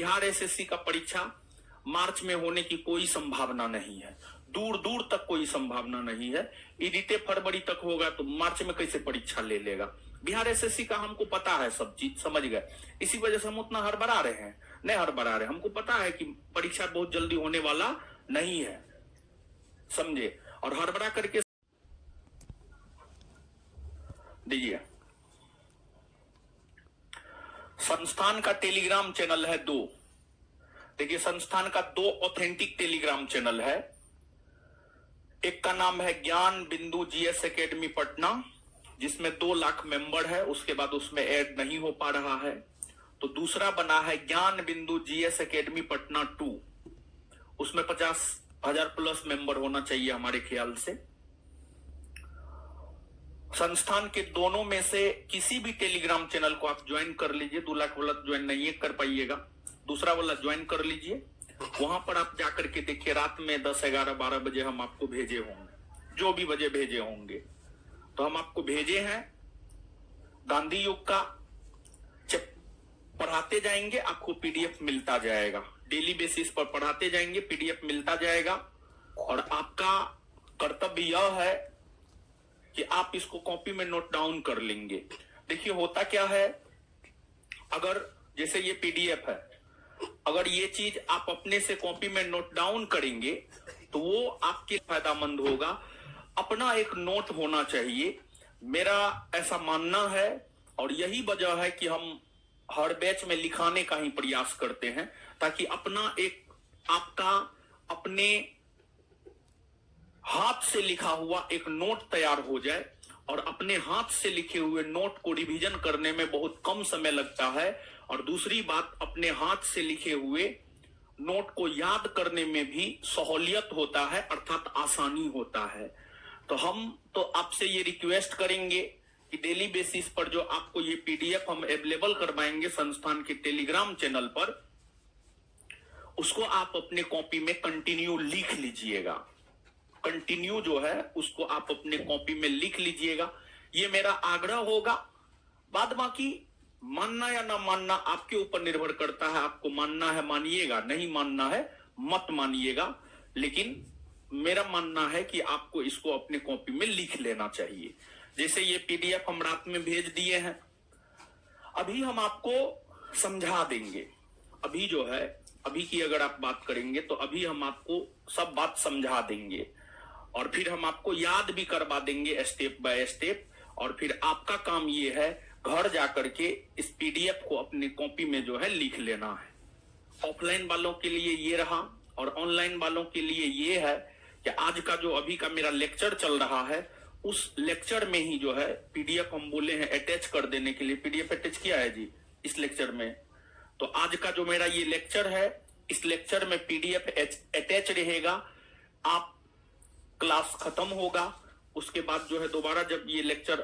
Bihar SSC का परीक्षा मार्च में होने की कोई संभावना नहीं है, दूर दूर तक कोई संभावना नहीं है। इडिटे फरवरी तक होगा तो मार्च में कैसे परीक्षा ले लेगा। बिहार एसएससी का हमको पता है, सब चीज समझ गए, इसी वजह से हम उतना हड़बड़ा रहे हैं, नहीं हड़बड़ा रहे, हमको पता है कि परीक्षा बहुत जल्दी होने वाला नहीं है, समझे। और हड़बड़ा करके दीजिए। संस्थान का टेलीग्राम चैनल है 2। देखिए, संस्थान का 2 ऑथेंटिक टेलीग्राम चैनल है। एक का नाम है ज्ञान बिंदु जीएस एकेडमी पटना, जिसमें 2 लाख मेंबर है, उसके बाद उसमें ऐड नहीं हो पा रहा है। तो दूसरा बना है ज्ञान बिंदु जीएस एकेडमी पटना 2, उसमें 50,000 प्लस मेंबर होना चाहिए हमारे ख्याल से। संस्थान के दोनों में से किसी भी टेलीग्राम चैनल को आप ज्वाइन कर लीजिए। 2 लाख वाला ज्वाइन नहीं कर पाइएगा, दूसरा वाला ज्वाइन कर लीजिए। वहां पर आप जाकर के देखिए, रात में 10, 11, 12 बजे हम आपको भेजे होंगे, जो भी बजे भेजे होंगे, तो हम आपको भेजे हैं गांधी युग का। जब पढ़ाते जाएंगे आपको पीडीएफ मिलता जाएगा, डेली बेसिस पर पढ़ाते जाएंगे, पीडीएफ मिलता जाएगा। और आपका कर्तव्य यह है कि आप इसको कॉपी में नोट डाउन कर लेंगे। देखिए, होता क्या है, अगर जैसे ये पीडीएफ है, अगर ये चीज आप अपने से कॉपी में नोट डाउन करेंगे तो वो आपके फायदामंद होगा। अपना एक नोट होना चाहिए, मेरा ऐसा मानना है। और यही वजह है कि हम हर बैच में लिखाने का ही प्रयास करते हैं, ताकि अपना एक आपका अपने हाथ से लिखा हुआ एक नोट तैयार हो जाए। और अपने हाथ से लिखे हुए नोट को रिवीजन करने में बहुत कम समय लगता है। और दूसरी बात, अपने हाथ से लिखे हुए नोट को याद करने में भी सहूलियत होता है, अर्थात आसानी होता है। तो हम तो आपसे ये रिक्वेस्ट करेंगे कि डेली बेसिस पर जो आपको ये पीडीएफ हम अवेलेबल करवाएंगे संस्थान के टेलीग्राम चैनल पर, उसको आप अपने कॉपी में कंटिन्यू लिख लीजिएगा। कंटिन्यू जो है उसको आप अपने कॉपी में लिख लीजिएगा, ये मेरा आग्रह होगा। बाद बाकी मानना या ना मानना आपके ऊपर निर्भर करता है। आपको मानना है मानिएगा, नहीं मानना है मत मानिएगा। लेकिन मेरा मानना है कि आपको इसको अपने कॉपी में लिख लेना चाहिए। जैसे ये पीडीएफ हम रात में भेज दिए हैं, अभी हम आपको समझा देंगे। अभी जो है, अभी की अगर आप बात करेंगे तो अभी हम आपको सब बात समझा देंगे और फिर हम आपको याद भी करवा देंगे स्टेप बाय स्टेप। और फिर आपका काम ये है, घर जाकर के इस पीडीएफ को अपनी कॉपी में जो है लिख लेना है। ऑफलाइन वालों के लिए ये रहा, और ऑनलाइन वालों के लिए ये है कि आज का जो अभी का मेरा लेक्चर चल रहा है, उस लेक्चर में ही जो है पीडीएफ हम बोले हैं अटैच कर देने के लिए। पीडीएफ अटैच किया है जी इस लेक्चर में। तो आज का जो मेरा ये लेक्चर है, इस लेक्चर में पीडीएफ अटैच रहेगा। आप क्लास खत्म होगा, उसके बाद जो है दोबारा जब ये लेक्चर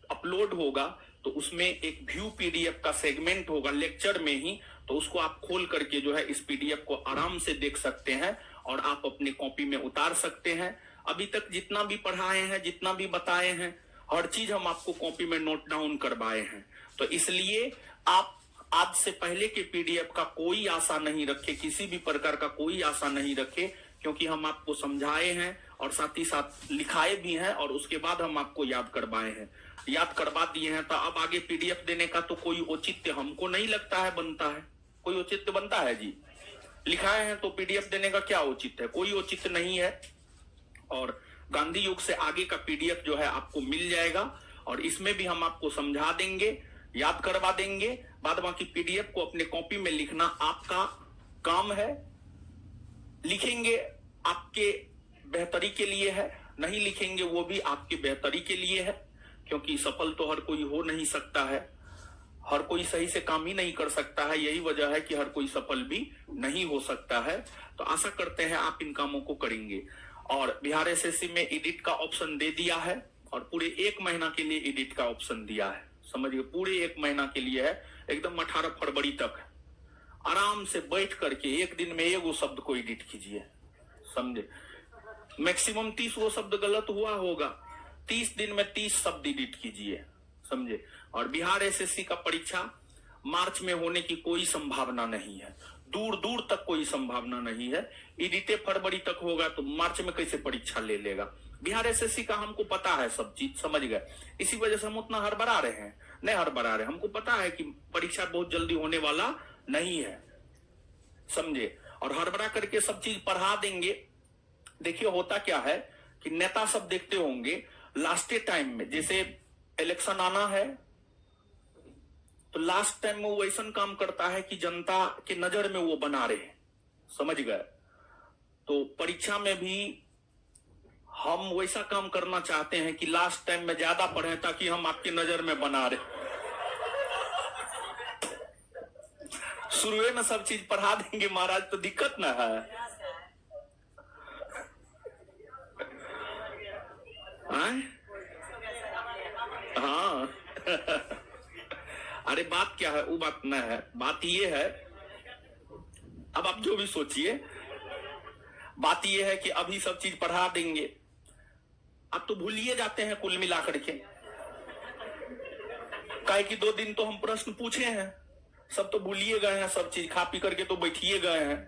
अपलोड होगा तो उसमें एक व्यू पीडीएफ का सेगमेंट होगा लेक्चर में ही, तो उसको आप खोल करके जो है इस पीडीएफ को आराम से देख सकते हैं और आप अपनी कॉपी में उतार सकते हैं। अभी तक जितना भी पढ़ाए हैं, जितना भी बताए हैं, हर चीज हम आपको कॉपी में नोट डाउन करवाए हैं। तो इसलिए आप आज से पहले के पीडीएफ का कोई आशा नहीं रखे, किसी भी प्रकार का कोई आशा नहीं रखे, क्योंकि हम आपको समझाए हैं और साथ ही साथ लिखाए भी हैं और उसके बाद हम आपको याद करवाए हैं, याद करवा दिए हैं। तो अब आगे पीडीएफ देने का तो कोई औचित्य हमको नहीं लगता है बनता है। कोई औचित्य बनता है जी? लिखाए हैं तो पीडीएफ देने का क्या औचित्य है? कोई औचित्य नहीं है। और गांधी युग से आगे का पीडीएफ जो है आपको मिल जाएगा और इसमें भी हम आपको समझा देंगे, याद करवा देंगे। बाद बाकी पीडीएफ को अपने कॉपी में लिखना आपका काम है। लिखेंगे आपके बेहतरी के लिए है, नहीं लिखेंगे वो भी आपकी बेहतरी के लिए है, क्योंकि सफल तो हर कोई हो नहीं सकता है, हर कोई सही से काम ही नहीं कर सकता है। यही वजह है कि हर कोई सफल भी नहीं हो सकता है। तो आशा करते हैं आप इन कामों को करेंगे। और बिहार एसएससी में एडिट का ऑप्शन दे दिया है और पूरे 1 महीना के लिए एडिट का ऑप्शन दिया है। समझिए, पूरे 1 महीना के लिए है, एकदम 18 फरवरी तक है। आराम से बैठ करके एक दिन में 1 शब्द को एडिट कीजिए, समझे। मैक्सिमम 30 वो शब्द गलत हुआ होगा, 30 दिन में 30 शब्द एडिट कीजिए, समझे। और बिहार एसएससी का परीक्षा मार्च में होने की कोई संभावना नहीं है, दूर दूर तक कोई संभावना नहीं है। इडिटे फरवरी तक होगा तो मार्च में कैसे परीक्षा ले लेगा। बिहार एसएससी का हमको पता है, सब चीज समझ गए, इसी वजह से हम उतना हड़बड़ा रहे हैं, नहीं हड़बड़ा रहे, हमको पता है कि परीक्षा बहुत जल्दी होने वाला नहीं है, समझे। और हड़बड़ा करके सब चीज पढ़ा देंगे। देखिए होता क्या है कि नेता सब देखते होंगे लास्ट टाइम में, जैसे इलेक्शन आना है तो लास्ट टाइम में वो ऐसा काम करता है कि जनता की नजर में वो बना रहे, समझ गए। तो परीक्षा में भी हम वैसा काम करना चाहते हैं कि लास्ट टाइम में ज्यादा पढ़ें ताकि हम आपकी नजर में बना रहे। शुरुए में सब चीज पढ़ा देंगे महाराज तो दिक्कत ना है। हाँ अरे बात क्या है, वो बात न है, बात ये है, अब आप जो भी सोचिए, बात ये है कि अभी सब चीज पढ़ा देंगे, अब तो भूलिए जाते हैं कुल मिलाकर के। काहे कि 2 दिन तो हम प्रश्न पूछे हैं, सब तो भूलिए गए हैं, सब चीज खा पी करके तो बैठिए गए हैं।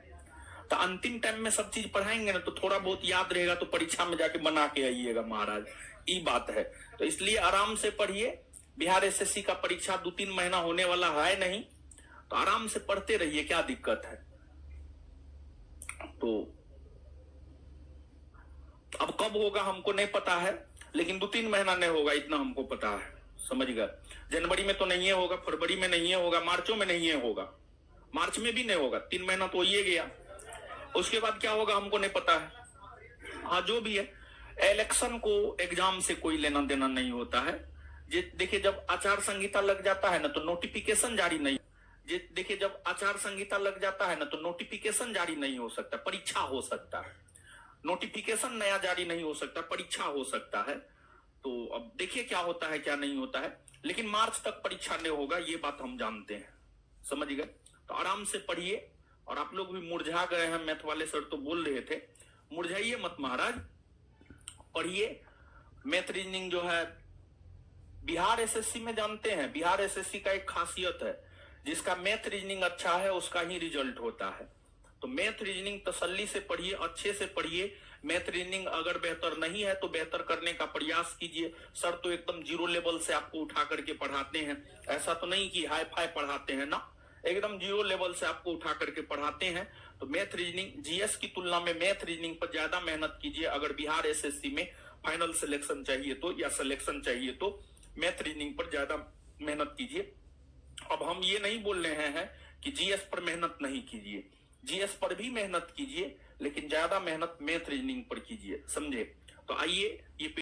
तो अंतिम टाइम में सब चीज पढ़ाएंगे ना तो थोड़ा बहुत याद रहेगा, तो परीक्षा में जाके बना के आइएगा महाराज, ये बात है। तो इसलिए आराम से पढ़िए। बिहार एसएससी का परीक्षा 2-3 महीना होने वाला है नहीं, तो आराम से पढ़ते रहिए, क्या दिक्कत है। तो अब कब होगा हमको नहीं पता है, लेकिन 2-3 महीना नहीं होगा इतना हमको पता है, समझ गए। जनवरी में तो नहीं होगा, फरवरी में नहीं होगा, मार्चों में नहीं होगा, मार्च में भी नहीं होगा, 3 महीना तो ये गया। उसके बाद क्या होगा हमको नहीं पता है। हाँ जो भी है, इलेक्शन को एग्जाम से कोई लेना देना नहीं होता है। देखिए जब आचार संहिता लग जाता है ना तो नोटिफिकेशन जारी नहीं, देखिए जब आचार संहिता लग जाता है ना तो नोटिफिकेशन जारी नहीं हो सकता, परीक्षा हो सकता है। नोटिफिकेशन नया जारी नहीं हो सकता, परीक्षा हो सकता है। तो अब देखिए क्या होता है क्या नहीं होता है, लेकिन मार्च तक परीक्षा नहीं होगा, ये बात हम जानते हैं, समझ गए। तो आराम से पढ़िए। और आप लोग भी मुरझा गए हैं, मैथ वाले सर तो बोल रहे थे, मुरझाइए मत महाराज, पढ़िए। मैथ रीजनिंग जो है बिहार एसएससी में जानते हैं, बिहार एसएससी का एक खासियत है, जिसका मैथ रीजनिंग अच्छा है उसका ही रिजल्ट होता है। तो मैथ रीजनिंग तसल्ली से पढ़िए, अच्छे से पढ़िए। मैथ रीजनिंग अगर बेहतर नहीं है तो बेहतर करने का प्रयास कीजिए। सर तो एकदम 0 लेवल से आपको उठा करके पढ़ाते हैं, ऐसा तो नहीं कि हाई फाई पढ़ाते हैं ना, एकदम 0 लेवल से आपको उठा करके पढ़ाते हैं। तो मैथ रीजनिंग, जीएस की तुलना में मैथ रीजनिंग पर ज्यादा मेहनत कीजिए। अगर बिहार एसएससी में फाइनल सिलेक्शन चाहिए तो, या सिलेक्शन चाहिए तो मैथ रीजनिंग पर ज्यादा मेहनत कीजिए। अब हम ये नहीं बोल रहे हैं कि जीएस पर मेहनत नहीं कीजिए, जीएस पर भी मेहनत कीजिए, लेकिन ज्यादा मेहनत मैथ रीजनिंग पर कीजिए, समझे। तो आइए ये